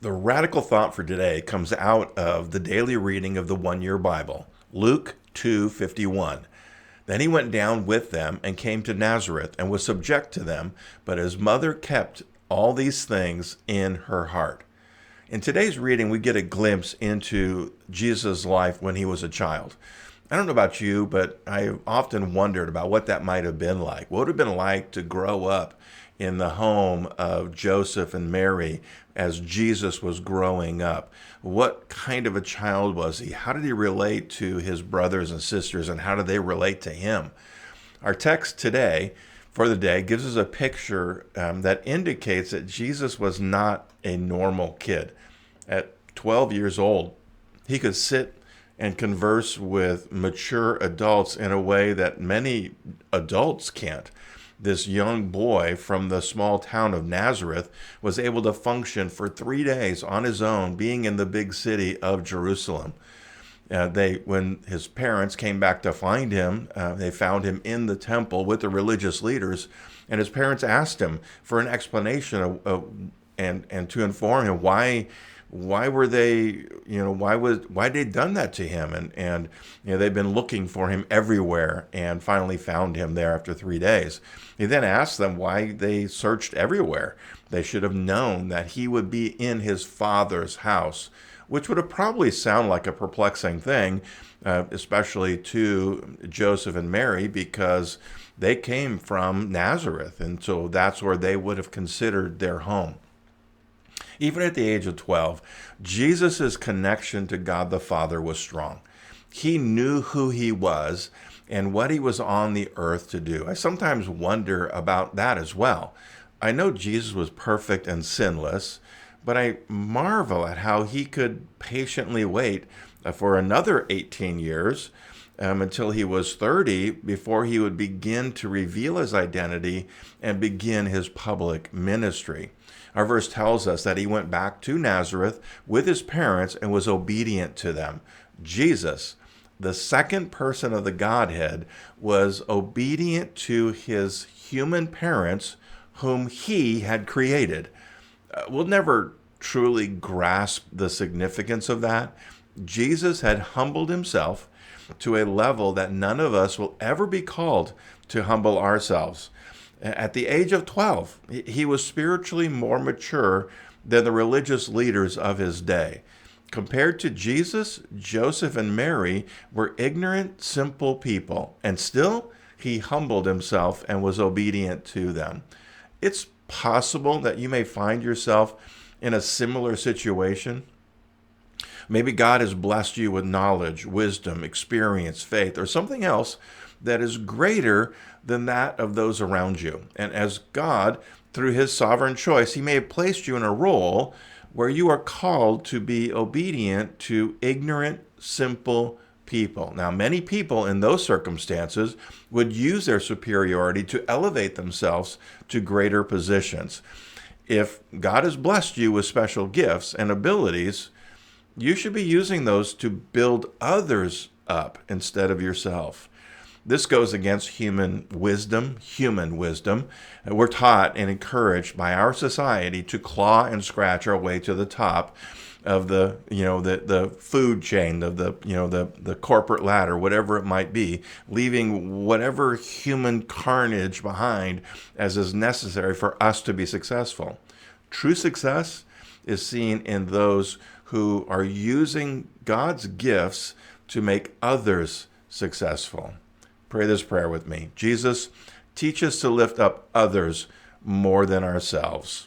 The radical thought for today comes out of the daily reading of the one-year Bible, Luke 2:51. Then he went down with them and came to Nazareth and was subject to them, but his mother kept all these things in her heart. In today's reading, we get a glimpse into Jesus' life when he was a child. I don't know about you, but I often wondered about what that might have been like. What would it have been like to grow up in the home of Joseph and Mary as Jesus was growing up? What kind of a child was he? How did he relate to his brothers and sisters, and how did they relate to him? Our text today for the day gives us a picture that indicates that Jesus was not a normal kid. At 12 years old, he could sit and converse with mature adults in a way that many adults can't. This young boy from the small town of Nazareth was able to function for 3 days on his own, being in the big city of Jerusalem. When his parents came back to find him, they found him in the temple with the religious leaders, and his parents asked him for an explanation and to inform him why were they, why they'd done that to him, and they'd been looking for him everywhere and finally found him there after 3 days. He then asked them why they searched everywhere. They should have known that he would be in his father's house, which would have probably sounded like a perplexing thing, especially to Joseph and Mary, because they came from Nazareth, and so that's where they would have considered their home. Even at the age of 12, Jesus' connection to God the Father was strong. He knew who he was and what he was on the earth to do. I sometimes wonder about that as well. I know Jesus was perfect and sinless, but I marvel at how he could patiently wait for another 18 years until he was 30 before he would begin to reveal his identity and begin his public ministry. Our verse tells us that he went back to Nazareth with his parents and was obedient to them. Jesus, the second person of the Godhead, was obedient to his human parents whom he had created. We'll never truly grasp the significance of that. Jesus had humbled himself to a level that none of us will ever be called to humble ourselves. At the age of 12, he was spiritually more mature than the religious leaders of his day. Compared to Jesus, Joseph and Mary were ignorant, simple people, and still he humbled himself and was obedient to them. It's possible that you may find yourself in a similar situation. Maybe God has blessed you with knowledge, wisdom, experience, faith, or something else that is greater than that of those around you. And as God, through his sovereign choice, he may have placed you in a role where you are called to be obedient to ignorant, simple people. Now, many people in those circumstances would use their superiority to elevate themselves to greater positions. If God has blessed you with special gifts and abilities, you should be using those to build others up instead of yourself. This goes against human wisdom. We're taught and encouraged by our society to claw and scratch our way to the top of the food chain, of the corporate ladder, whatever it might be, leaving whatever human carnage behind as is necessary for us to be successful. True success is seen in those who are using God's gifts to make others successful. Pray this prayer with me. Jesus, teach us to lift up others more than ourselves.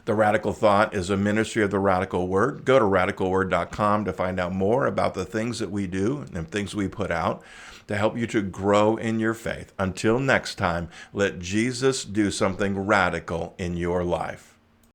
The Radical Thought is a ministry of the Radical Word. Go to radicalword.com to find out more about the things that we do and things we put out to help you to grow in your faith. Until next time, let Jesus do something radical in your life.